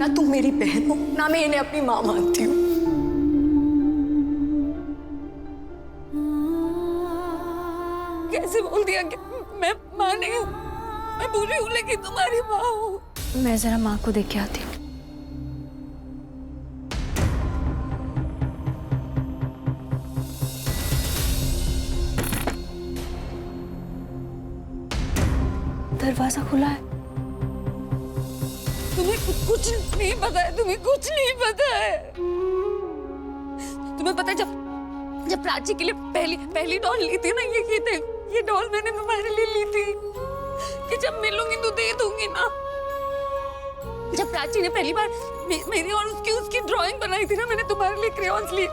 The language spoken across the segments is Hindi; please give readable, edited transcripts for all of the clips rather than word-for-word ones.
ना तुम मेरी बहन हो, ना मैं इन्हें अपनी माँ मानती हूँ। कैसे बोल दिया कि मैं माँ नहीं हूँ? मैं बुरी हूँ लेकिन तुम्हारी माँ हूँ। मैं जरा माँ को देख के आती हूँ। दरवाजा खुला है। तुम्हें कुछ नहीं पता है, तुम्हें कुछ नहीं पता है। तुम्हें पता है जब प्राची के लिए पहली डॉल ली थी ना, ये डॉल मैंने तुम्हारे लिए ली थी कि जब मिलूंगी तो दे दूंगी ना। जब प्राची ने पहली बार मेरी और उसकी ड्राइंग बनाई थी ना, मैंने तुम्हारे लिए क्रेयॉन्स लिए।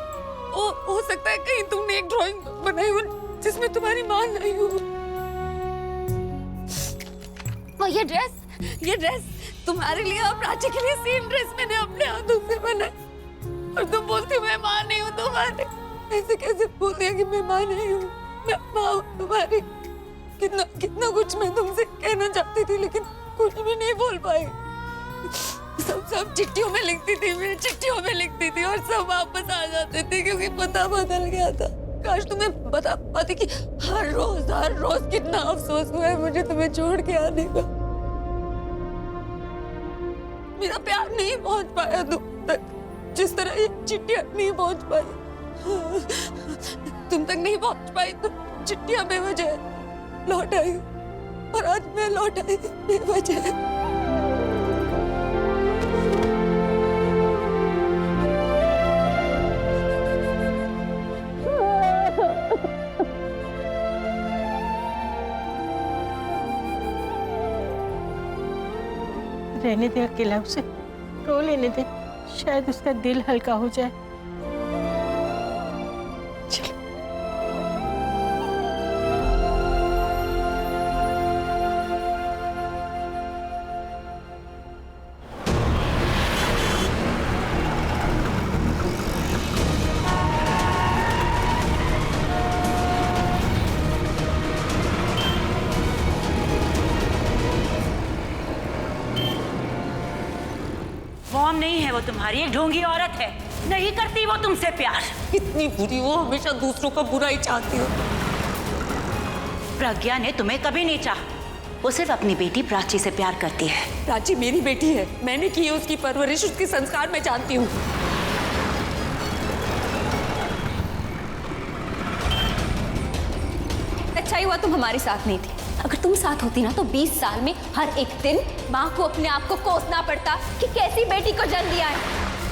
हो सकता है कहीं तुमने एक ड्राइंग बनाई हो जिसमें तुम्हारी माँ नहीं हो। और ये ड्रेस तुम्हारे लिए और प्राची के लिए सेम ड्रेस मैंने अपने हाथों से बनाई। और तुम बोलती हो मैं माँ नहीं हूँ तुम्हारे। ऐसे कैसे बोल दिया कि मैं माँ नहीं हूँ? मैं माँ हूँ तुम्हारी। कितना कुछ मैं तुमसे कहना चाहती थी लेकिन कुछ भी नहीं बोल पाई। सब चिट्ठियों में लिखती थी, मेरी चिट्ठियों में लिखती थी और सब वापस आ जाते थे क्योंकि पता बदल गया था। काश तुम्हें बता पाती कि हर रोज कितना अफसोस हुआ है मुझे तुम्हें छोड़ के आने का। मेरा प्यार नहीं पहुंच पाया तुम तक जिस तरह ये चिट्ठियां नहीं पहुंच पाई। तुम तक नहीं पहुंच पाई तो चिट्ठियां बेवजह लौट आई और आज मैं लौट आई बेवजह। रहने दे अकेला, उसे रो लेने दे, शायद उसका दिल हल्का हो जाए। चल। मॉम नहीं है वो तुम्हारी, एक ढोंगी औरत है। नहीं करती वो तुमसे प्यार। इतनी बुरी वो, हमेशा दूसरों का बुरा ही चाहती हो। प्रज्ञा ने तुम्हें कभी नहीं चाहा, वो सिर्फ अपनी बेटी प्राची से प्यार करती है। प्राची मेरी बेटी है, मैंने की है उसकी परवरिश, उसके संस्कार मैं जानती हूँ। अच्छा ही हुआ तुम हमारे साथ नहीं थी। अगर तुम साथ होती ना तो 20 साल में हर एक दिन माँ को अपने आप को कोसना पड़ता कि कैसी बेटी को जन्म दिया है।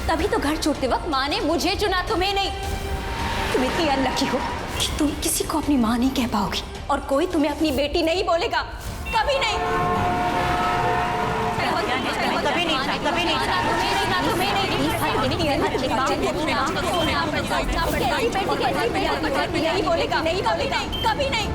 तभी तो घर छोड़ते वक्त माँ ने मुझे चुना, तुम्हें नहीं। तुम इतनी अनलकी हो कि तुम किसी को अपनी माँ नहीं कह पाओगी और कोई तुम्हें अपनी बेटी नहीं बोलेगा, कभी नहीं। कभी नहीं चाहा, कभी नहीं चाहा। तुम्हें नहीं बोलेगा, नहीं बोलेगा, कभी नहीं।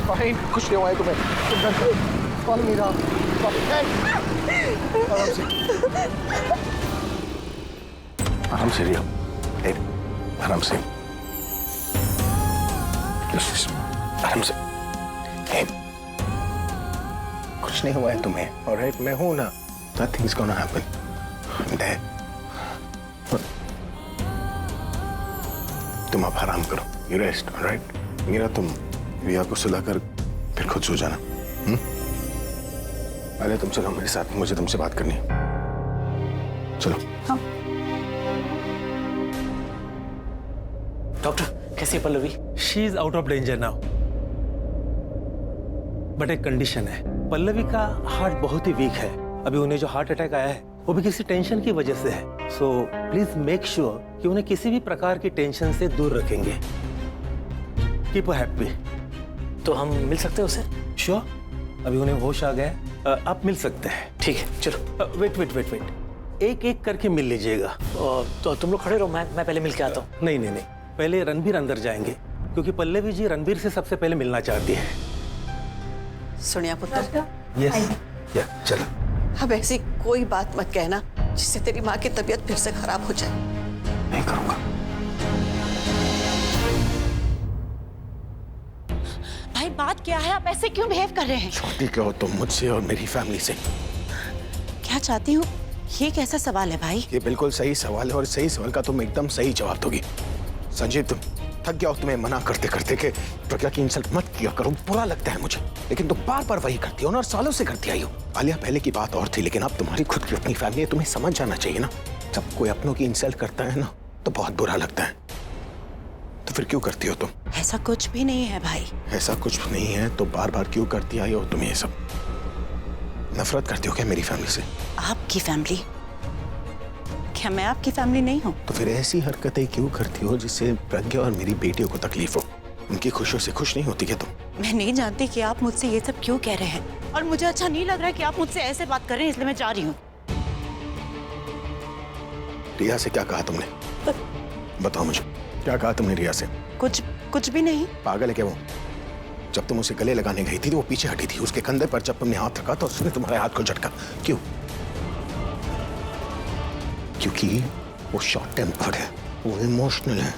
फाइन, कुछ नहीं हुआ है तुम्हें। फल नहीं रहा। आराम से रिया, आराम से, आराम से। कुछ नहीं हुआ है तुम्हें, ऑलराइट? मैं हूं ना, nothing is gonna happen. Dad, तुम अब आराम करो, you rest, alright? मेरा तुम रिया को सुलाकर फिर खुद सो जाना। पहले तुम चलो मेरे साथ, मुझे तुमसे बात करनी है। चलो। हाँ। डॉक्टर कैसी है Pallavi? She is out of danger now. But एक कंडीशन है, पल्लवी का हार्ट बहुत ही वीक है। अभी उन्हें जो हार्ट अटैक आया है वो भी किसी टेंशन की वजह से है। सो प्लीज मेक श्योर कि उन्हें किसी भी प्रकार की टेंशन से दूर रखेंगे। Keep happy. तो हम मिल सकते हैं उसे? श्योर, अभी उन्हें होश आ गया, आप मिल सकते हैं। ठीक है, चलो। वेट, एक एक करके मिल लीजिएगा। तो तुम लोग खड़े रहो, मैं पहले मिल के आता हूँ। नहीं, पहले रणबीर अंदर जाएंगे क्योंकि पल्लवी जी रणबीर से सबसे पहले मिलना चाहती है। सुनिया पुत्र, यस, चलो। अब ऐसी कोई बात मत कहना जिससे तेरी माँ की तबीयत फिर से खराब हो जाए। नहीं करूंगा। भाई बात क्या है? आप ऐसे क्यों बिहेव कर रहे हैं? छोटी क्या हो तुम मुझसे और मेरी फैमिली से? क्या चाहती हूँ? ये कैसा सवाल है भाई? ये बिल्कुल सही सवाल है और सही सवाल का तुम एकदम सही जवाब दोगी। संजीव, तुम थक गया हो तुम्हें मना करते करते कि प्रज्ञा की इंसल्ट मत किया करो, बुरा लगता है मुझे, लेकिन तुम बार बार वही करती हो ना, और सालों से करती आई हो। आलिया, पहले की बात और थी, लेकिन अब तुम्हारी खुद की अपनी फैमिली है, तुम्हें समझ जाना चाहिए ना। जब कोई अपनों की इंसल्ट करता है ना तो बहुत बुरा लगता है। तो फिर क्यों करती हो तुम? ऐसा कुछ भी नहीं है भाई। ऐसा कुछ नहीं है तो बार बार क्यों करती आई हो तुम ये सब? नफरत करती हो क्या मेरी फैमिली से? आपकी फैमिली? क्या मैं आपकी फैमिली नहीं हूँ? तो फिर ऐसी हरकतें क्यों करती हो जिससे प्रज्ञा और मेरी बेटियों को तकलीफ हो? उनकी खुशियों से खुश नहीं होती क्या तुम? मैं नहीं जानती कि आप मुझसे ये सब क्यों कह रहे हैं, और मुझे अच्छा नहीं लग रहा है कि आप मुझसे ऐसे बात कर रहे हैं, इसलिए मैं जा रही हूँ। रिया से क्या कहा तुमने? बताओ मुझे, क्या कहा तुमने रिया से? कुछ भी नहीं। पागल है क्या वो? जब तुम उसे गले लगाने गई थी तो वो पीछे हटी थी। उसके कंधे पर जब तुमने हाथ रखा तो उसने तुम्हारे हाथ को झटका। क्यों? क्योंकि वो शॉर्ट टेम्पर्ड है, वो इमोशनल है।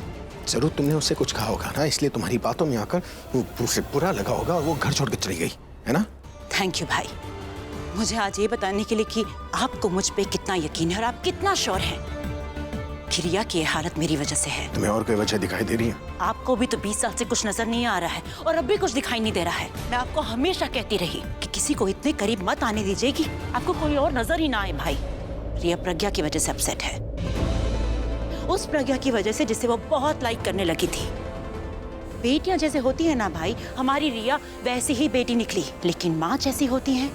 जरूर तुमने उससे कुछ कहा होगा ना, इसलिए तुम्हारी बातों में आकर वो उसे बुरा लगा होगा और वो घर छोड़ के चली गई, है ना? थैंक यू भाई, मुझे आज ये बताने के लिए कि आपको मुझ पे कितना यकीन है और आप कितना श्योर हैं कि रिया की हालत मेरी वजह से है। तुम्हें और कोई वजह दिखाई दे रही है? आपको भी तो 20 साल से कुछ नजर नहीं आ रहा है और अब भी कुछ दिखाई नहीं दे रहा है। मैं आपको हमेशा कहती रही कि किसी को इतने करीब मत आने दीजिए कि आपको कोई और नजर ही ना आए। भाई, रिया प्रज्ञा की वजह से अपसेट है, उस प्रज्ञा की वजह से जिसे वो बहुत लाइक करने लगी थी। बेटियां जैसे होती है ना भाई, हमारी रिया वैसी ही बेटी निकली, लेकिन माँ जैसी होती है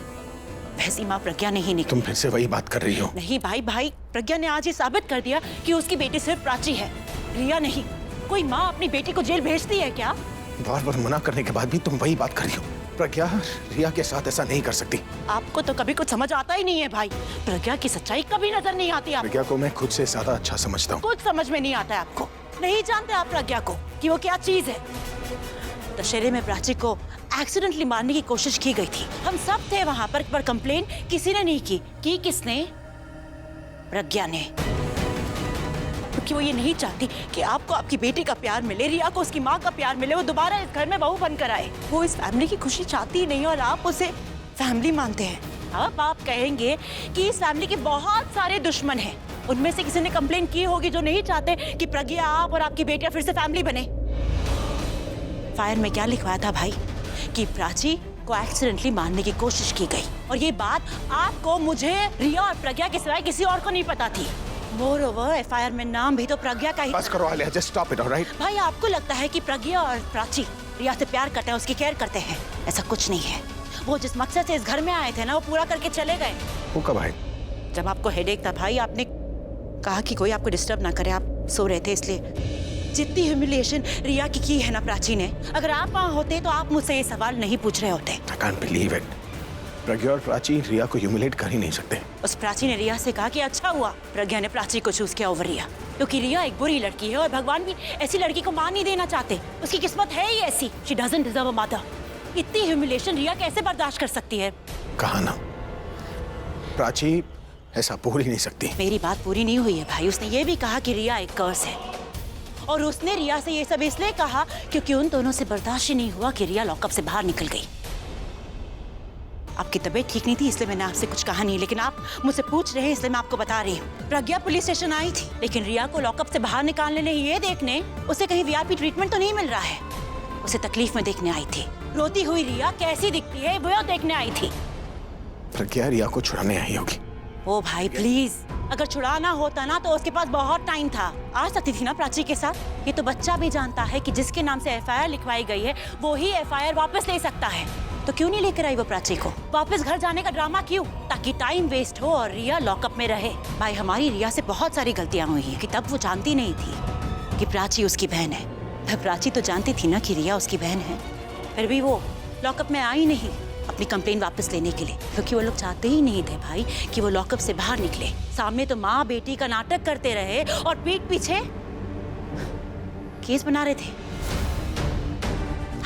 वैसी माँ प्रज्ञा नहीं निकली। तुम फिर से वही बात कर रही हो? नहीं भाई, प्रज्ञा ने आज ये साबित कर दिया कि उसकी बेटी सिर्फ प्राची है, रिया नहीं। कोई माँ अपनी बेटी को जेल भेजती है क्या? बार बार मना करने के बाद भी तुम वही बात कर रही हो। प्रज्ञा रिया के साथ ऐसा नहीं कर सकती। आपको तो कभी कुछ समझ आता ही नहीं है भाई। प्रज्ञा की सच्चाई कभी नजर नहीं आती आपको। प्रज्ञा को मैं खुद से ज्यादा अच्छा समझता हूँ। कुछ समझ में नहीं आता है आपको। नहीं जानते आप प्रज्ञा को कि वो क्या चीज है। दशहरे में प्राची को एक्सीडेंटली मारने की कोशिश की गई थी, हम सब थे वहां पर कंप्लेन किसी ने नहीं की किसने? प्रज्ञा ने, क्योंकि वो ये नहीं चाहती कि आपको आपकी बेटी का प्यार मिले, रिया को उसकी माँ का प्यार मिले, वो दोबारा इस घर में बहू बनकर आए। वो इस फैमिली की खुशी चाहती ही नहीं और आप उसे फैमिली मानते हैं। अब आप कहेंगे कि इस फैमिली के बहुत सारे दुश्मन हैं, उनमें से किसी ने कंप्लेन की होगी जो नहीं चाहते कि प्रज्ञा आप और आपकी बेटियां फिर से फैमिली बने। फायर में क्या लिखवाया था भाई कि प्राची को एक्सीडेंटली मारने की कोशिश की गई, और ये बात आपको, मुझे, रिया और प्रज्ञा के सिवाय किसी और को नहीं पता थी। मोरओवर एफआईआर में नाम भी तो प्रज्ञा का ही। बस करो Alia, just stop it, alright? भाई, आपको लगता है कि प्रज्ञा और प्राची रिया से प्यार करते हैं, उसकी केयर करते हैं? ऐसा कुछ नहीं है। वो जिस मकसद से इस घर में आए थे ना, वो पूरा करके चले गए। वो कब आए? जब आपको हेडेक था भाई, आपने कहा कि कोई आपको डिस्टर्ब ना करे, आप सो रहे थे इसलिए। जितनी ह्यूमिलिएशन रिया की है ना प्राची ने, अगर आप वहाँ होते तो आप मुझसे ये सवाल नहीं पूछ रहे होते। I can't believe it. प्रज्ञा और प्राची रिया को ह्यूमिलेट कर ही नहीं सकते। उस प्राची ने रिया से कहा कि अच्छा हुआ प्रज्ञा ने प्राची को चूज किया ओवर रिया, क्योंकि रिया एक बुरी लड़की है और भगवान भी ऐसी लड़की को मां नहीं देना चाहते। उसकी किस्मत है ही ऐसी। She doesn't deserve a mother. इतनी ह्यूमिलिएशन रिया कैसे बर्दाश्त कर सकती है? कहा ना, प्राची ऐसा बोल ही नहीं सकती। मेरी बात पूरी नहीं हुई है भाई। उसने ये भी कहा कि रिया एक कर्स है, और उसने रिया से ये सब इसलिए कहा क्योंकि उन दोनों से बर्दाश्त ही नहीं हुआ कि रिया लॉकअप से बाहर निकल गई। आपकी तबीयत ठीक नहीं थी इसलिए मैंने आपसे कुछ कहा नहीं, लेकिन आप मुझसे पूछ रहे हैं इसलिए मैं आपको बता रही हूँ। प्रज्ञा पुलिस स्टेशन आई थी, लेकिन रिया को लॉकअप से बाहर निकालने नहीं, ये देखने उसे कहीं वीआईपी ट्रीटमेंट तो नहीं मिल रहा है, उसे तकलीफ में देखने आई थी। रोती हुई रिया कैसी दिखती है वो देखने आई थी। प्रज्ञा रिया को छुड़ाने आई होगी। ओ भाई प्लीज, अगर छुड़ाना होता ना तो उसके पास बहुत टाइम था, आ सकती थी ना प्राची के साथ। ये तो बच्चा भी जानता है कि जिसके नाम से एफआईआर लिखवाई गई है वो ही एफआईआर वापस ले सकता है। तो क्यों नहीं लेकर आई वो प्राची को? वापस घर जाने का ड्रामा क्यों? ताकि टाइम वेस्ट हो और रिया लॉकअप में रहे। भाई हमारी रिया से बहुत सारी गलतियां हुई हैं कि तब वो जानती नहीं थी कि प्राची उसकी बहन है। तब प्राची तो जानती थी ना कि रिया उसकी बहन है, फिर भी वो लॉकअप में आई नहीं अपनी कंप्लेन वापस लेने के लिए, क्योंकि वो लोग चाहते ही नहीं थे भाई कि वो लॉकअप से बाहर निकले। सामने तो माँ बेटी का नाटक करते रहे और पीठ पीछे केस बना रहे थे।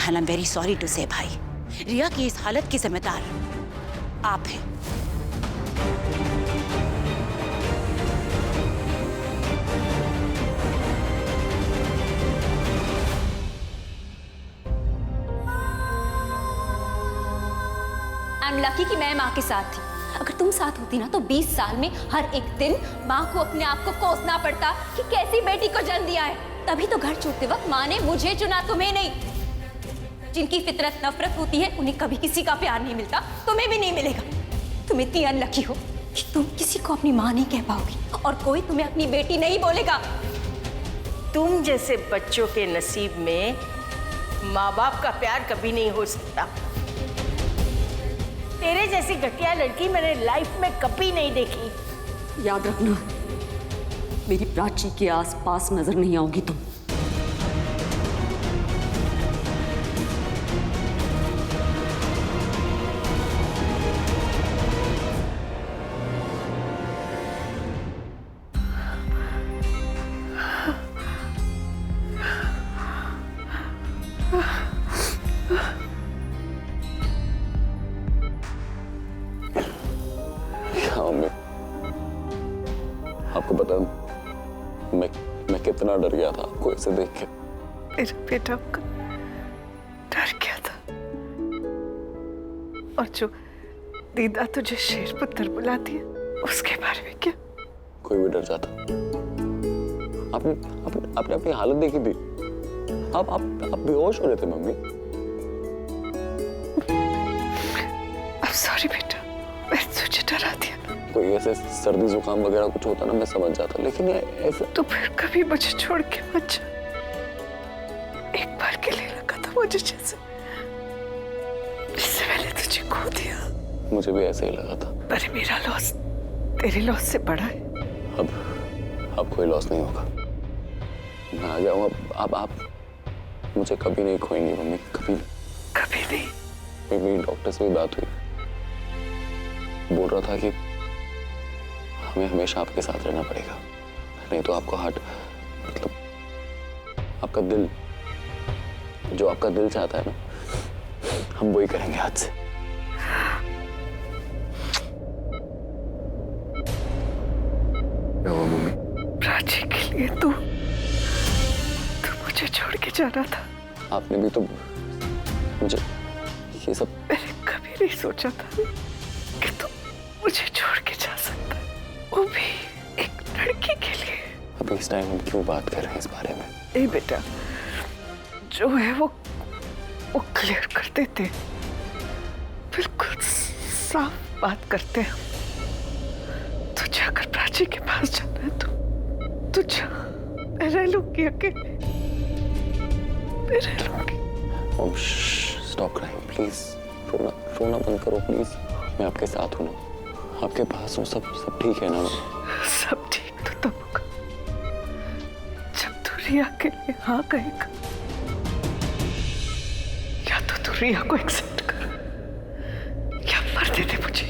I am very sorry to say भाई, रिया की इस हालत की जिम्मेदार आप हैं। आई एम लकी कि मैं माँ के साथ थी। अगर तुम साथ होती ना तो 20 साल में हर एक दिन माँ को अपने आप को कोसना पड़ता कि कैसी बेटी को जन्म दिया है। तभी तो घर छोड़ते वक्त माँ ने मुझे चुना, तुम्हें नहीं। जिनकी फितरत नफरत होती है उन्हें कभी किसी का प्यार नहीं मिलता, तुम्हें भी नहीं मिलेगा। तुम इतनी अनलकी हो कि तुम किसी को अपनी माँ नहीं कह पाओगी और कोई तुम्हें अपनी बेटी नहीं बोलेगा। तुम जैसे बच्चों के नसीब में माँ बाप का प्यार कभी नहीं हो सकता। तेरे जैसी घटिया लड़की मैंने लाइफ में कभी नहीं देखी। याद रखना, मेरी प्राची के आसपास नजर नहीं आओगी तुम। आपको पता मैं कितना डर गया था आपको इसे देख के। मेरा बेटा डर गया था, और जो दीदा तुझे शेर पुत्र बुलाती है उसके बारे में क्या? कोई भी डर जाता। आपने अपनी हालत देखी थी, आप बेहोश हो रहे थे मम्मी। अब सॉरी बेटा, मैंने तुझे डरा दिया। कोई ऐसे सर्दी जुकाम वगैरह कुछ होता ना मैं समझ जाता, लेकिन ये ऐसे तो फिर कभी मुझे छोड़ के मत जा। एक बार के लिए लगा था मुझे जैसे इससे पहले तुझे खो दिया। मुझे भी ऐसे ही लगा था, पर मेरा लॉस तेरे लॉस से बड़ा है। अब कोई लॉस नहीं होगा। मैं आ जाऊँ अब आप मुझे कभी नहीं खोएंगी मम्मी, कभी नहीं। मेरी डॉक्टर से भी बात हुई, बोल रहा था कि हमें हमेशा आपके साथ रहना पड़ेगा, नहीं तो आपको हार्ट मतलब आपका दिल, जो आपका दिल चाहता है ना, हम वही करेंगे आज से। क्या हुआ मम्मी? प्राची के लिए तू मुझे छोड़ के जाना था। आपने भी तो मुझे ये सब। मैंने कभी नहीं सोचा था कि तू मुझे छोड़ के जा सकता है, वो भी एक लड़की के लिए। अभी इस टाइम हम क्यों बात कर रहे हैं इस बारे में? नहीं बेटा, जो है वो क्लियर कर देते, बिल्कुल साफ बात करते हैं। तुझे अगर प्राची के पास जाना है तो जा, मैं रह लूंगी अकेले, मैं रह लूंगी। स्टॉप क्राइंग प्लीज, रोना बंद करो प्लीज। मैं आपके साथ हूँ ना, आपके पास हूँ, सब ठीक है ना? सब ठीक तो तब होगा जब तू रिया के लिए हाँ कहेगा, या तो तू रिया को एक्सेप्ट कर या मर दे दे मुझे।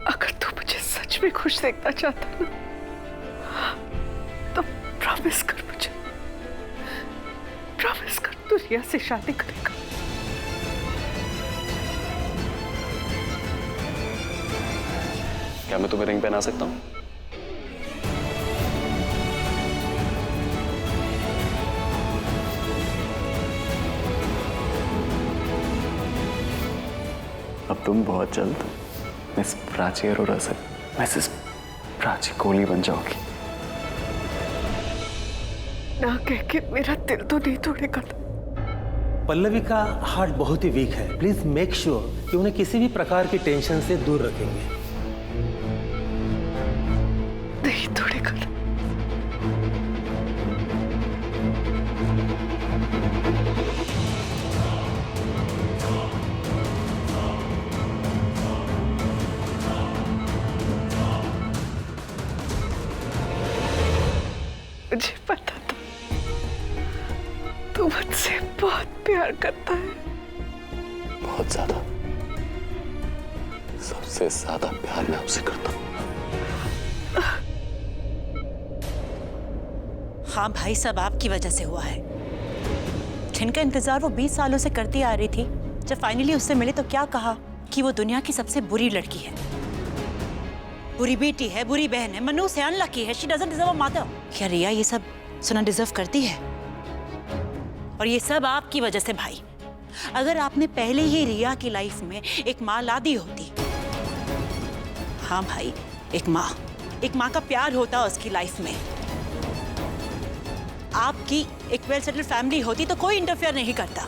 अगर तू मुझे सच में खुश देखना चाहता ना, तो प्रॉमिस कर मुझे, प्रॉमिस कर तू रिया से शादी करेगा। क्या मैं तुम्हें रिंग पहना सकता हूँ? अब तुम बहुत जल्द मिस प्राची अरोरा से मिसेस प्राची कोहली बन जाओगी। ना कह के मेरा दिल तो नहीं तोड़ेगा था। पल्लवी का हार्ट बहुत ही वीक है। प्लीज मेक श्योर कि उन्हें किसी भी प्रकार की टेंशन से दूर रखेंगे। नहीं तोड़ेगा, तू मुझसे बहुत प्यार करता है। बहुत ज्यादा, सबसे ज्यादा प्यार मैं आपसे करता हूँ। हाँ भाई, सब आपकी वजह से हुआ है। जिनका इंतजार वो 20 सालों से करती आ रही थी, जब फाइनली उससे मिले तो क्या कहा कि वो दुनिया की सबसे बुरी लड़की है, बुरी बेटी है, बुरी बहन है, मनु से अनलकी है, she doesn't deserve a mother. क्या रिया ये सब सुना डिजर्व करती है? और ये सब आपकी वजह से भाई। अगर आपने पहले ही रिया की लाइफ में एक माँ ला दी होती, हाँ भाई, एक माँ का प्यार होता उसकी लाइफ में, आपकी एक वेल सेटल्ड फैमिली होती तो कोई इंटरफेयर नहीं करता।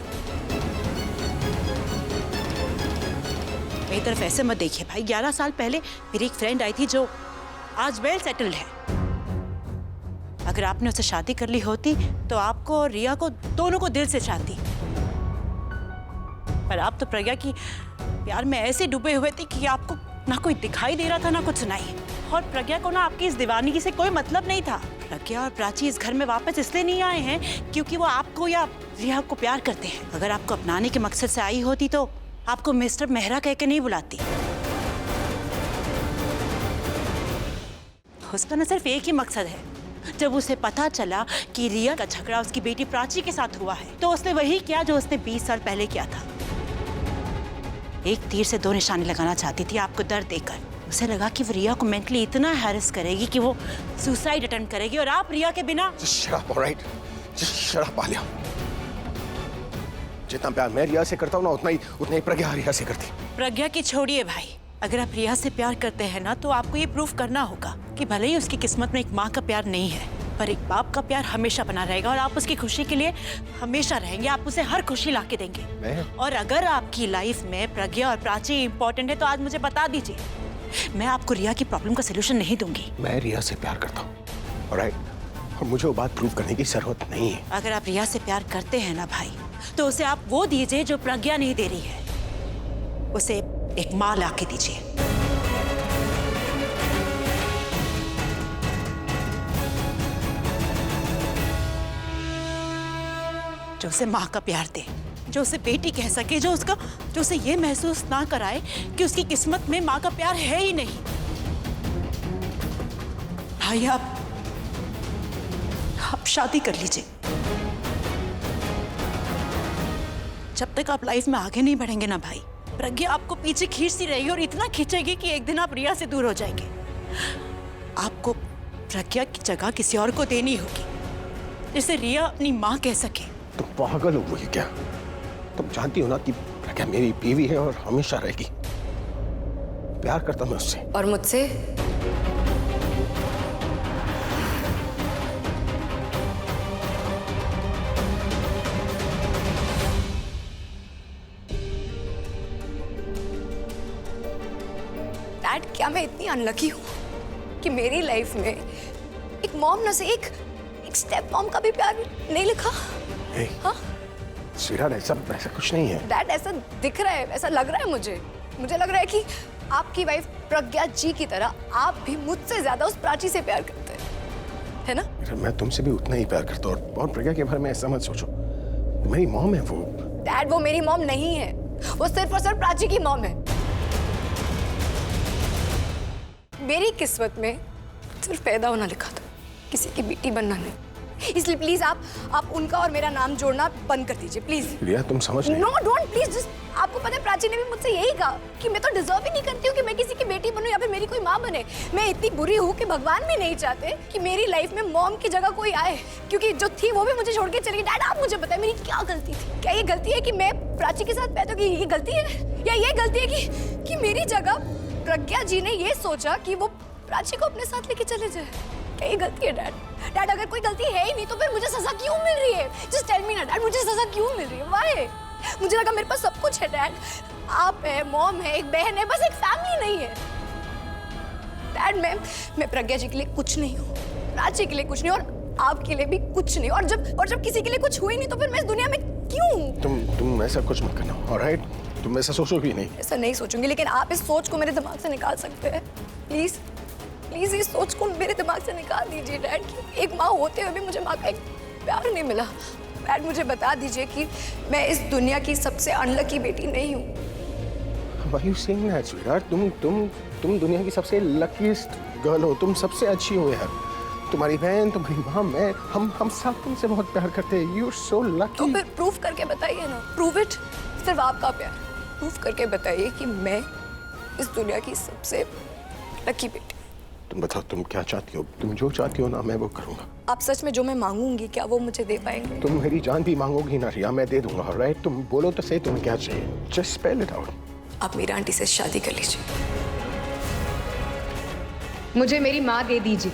मेरी तरफ ऐसे मत देखिए भाई। 11 साल पहले मेरी एक फ्रेंड आई थी जो आज वेल सेटल्ड है। अगर आपने उससे शादी कर ली होती तो आपको और रिया को दोनों को दिल से चाहती, पर आप तो प्रज्ञा की प्यार में ऐसे डूबे हुए थे कि आपको ना कोई दिखाई दे रहा था ना कुछ सुनाई। और प्रज्ञा को ना आपकी इस दीवानगी से कोई मतलब नहीं था। प्रज्ञा और प्राची इस घर में वापस इसलिए नहीं आए हैं क्योंकि वो आपको या रिया को प्यार करते हैं। अगर आपको अपनाने के मकसद से आई होती तो आपको मिस्टर मेहरा कह के नहीं बुलाती। उसका ना सिर्फ एक ही मकसद है। जब उसे पता चला कि रिया का झगड़ा उसकी बेटी प्राची के साथ हुआ है तो उसने वही किया जो उसने 20 साल पहले किया था। एक तीर से दो निशाने लगाना चाहती थी, आपको दर्द देकर। उसे लगा कि वो रिया को मेंटली इतना हैरेस करेगी कि वो सुसाइड अटेम्प्ट करेगी और आप रिया के बिना। Just shut up, all right? Just shut up, Alia. जितना प्यार मैं रिया से करता हूँ ना उतना ही प्रज्ञा रिया से करती। प्रज्ञा की छोड़िए भाई, अगर आप रिया से प्यार करते हैं ना तो आपको ये प्रूफ करना होगा कि भले ही उसकी किस्मत में एक माँ का प्यार नहीं है, पर एक बाप का प्यार हमेशा बना रहेगा और आप उसकी खुशी के लिए हमेशा रहेंगे। आप उसे हर खुशी ला के देंगे। और अगर आपकी लाइफ में प्रज्ञा और प्राची इंपॉर्टेंट है तो आज मुझे बता दीजिए, मैं आपको रिया की प्रॉब्लम का सलूशन नहीं दूंगी। मैं रिया से प्यार करता हूँ, ऑलराइट? और मुझे वो बात प्रूव करने की जरूरत नहीं है। अगर आप रिया से प्यार करते हैं ना भाई, तो उसे आप वो दीजिए जो प्रज्ञा नहीं दे रही है। उसे एक माँ ला के दीजिए। जो उसे माँ का प्यार दे, जो उसे बेटी कह सके, जो उसे ये महसूस ना कराए कि उसकी किस्मत में माँ का प्यार है ही नहीं। भाई आप शादी कर लीजिए। जब तक आप लाइफ में आगे नहीं बढ़ेंगे ना भाई, प्रज्ञा आपको पीछे खींचती रहेगी और इतना खींचेगी कि एक दिन आप रिया से दूर हो जाएंगे। आपको प्रज्ञा की जगह किसी और को देनी होगी जिसे रिया अपनी माँ कह सके। तुम पागल हो गई क्या? तुम जानती हो ना कि प्रज्ञा मेरी बीवी है और हमेशा रहेगी। प्यार करता मैं उससे। और मुझसे? डैड, क्या मैं इतनी अनलकी हूँ कि मेरी लाइफ में एक मॉम न से एक स्टेप मॉम का भी प्यार नहीं लिखा? हाँ? स्वीटहार्ट, ऐसा कुछ नहीं है। डैड, ऐसा दिख रहा है, ऐसा लग रहा है मुझे लग रहा है कि आपकी वाइफ प्रज्ञा जी की तरह आप भी मुझसे ज्यादा उस प्राची से प्यार करते हैं, है ना? मैं तुमसे भी उतना ही प्यार करता हूँ और प्रज्ञा के बारे में ऐसा मत सोचो। मेरी मॉम है वो। डैड, वो मेरी मॉम नहीं है, वो सिर्फ और सिर्फ प्राची की मॉम है। मेरी किस्मत में सिर्फ पैदा होना लिखा था, किसी की बेटी बनना नहीं। इसलिए प्लीज आप उनका और मेरा नाम जोड़ना बंद कर दीजिए, प्लीज। रिया, तुम समझ नहीं। No, don't please. जस्ट आपको पता है प्राची ने भी मुझसे यही कहा कि मैं तो डिजर्व ही नहीं करती हूँ कि मैं किसी की बेटी बनूं या फिर मेरी कोई माँ बने। मैं इतनी बुरी हूँ कि भगवान भी नहीं चाहते कि मेरी लाइफ में मॉम की जगह कोई आए, क्योंकि जो थी वो भी मुझे छोड़ के चली गई। डैड, आप मुझे बताएं मेरी क्या गलती थी? क्या ये गलती है कि मैं प्राची के साथ पैदा की? ये गलती है या ये गलती है कि मेरी जगह प्रज्ञा जी ने ये सोचा कि वो प्राची को अपने साथ लेके चले जाए? क्या ये गलती है डैड? डैड, अगर कोई गलती है ही नहीं तो फिर मुझे सजा क्यों मिल रही है? जस्ट टेल मी ना डैड, मुझे सजा क्यों मिल रही है? व्हाई? मुझे लगा मेरे पास सब कुछ है डैड। आप है, मॉम है, एक बहन है, बस एक फैमिली नहीं है। डैड, मैं प्रज्ञा जी के लिए कुछ नहीं हूँ, प्राची के लिए कुछ नहीं और आपके लिए भी कुछ नहीं। और जब किसी के लिए कुछ हुई नहीं तो फिर मैं इस दुनिया में क्यों हूँ? तुम ऐसा कुछ मत करना, ऑलराइट? तुम ऐसा सोचो भी नहीं। ऐसा नहीं सोचूंगी, लेकिन आप इस सोच को मेरे दिमाग से निकाल सकते हैं प्लीज। प्लीज इस सोच को मेरे दिमाग से निकाल दीजिए डैड कि एक माँ होते हुए भी मुझे माँ का एक प्यार नहीं मिला। डैड मुझे बता दीजिए कि मैं इस दुनिया की सबसे अनलकी बेटी नहीं हूँ। Why you saying that, sweetheart? तुम दुनिया की सबसे luckiest गर्ल हो, तुम सबसे अच्छी हो यार। तुम्हारी बहन, तुम्हारी माँ, मैं, हम सब तुमसे बहुत प्यार करते हैं। You're so lucky। तो फिर प्रूफ करके बताइए ना, प्रूव इट। सिर्फ आपका प्यार प्रूफ करके बताइए कि मैं इस दुनिया की सबसे लकी बेटी। तुम बताओ तुम क्या चाहती हो? तुम जो चाहती हो ना मैं वो करूँगा। आप सच में जो मैं मांगूंगी क्या वो मुझे दे पाएंगे? तुम मेरी जान भी मांगोगी ना रिया, मैं दे दूंगा। राइट? तुम बोलो तो सही, तुम्हें क्या चाहिए? Just spell it out। आप मेरी आंटी से शादी कर लीजिए। मुझे मेरी माँ दे दीजिए।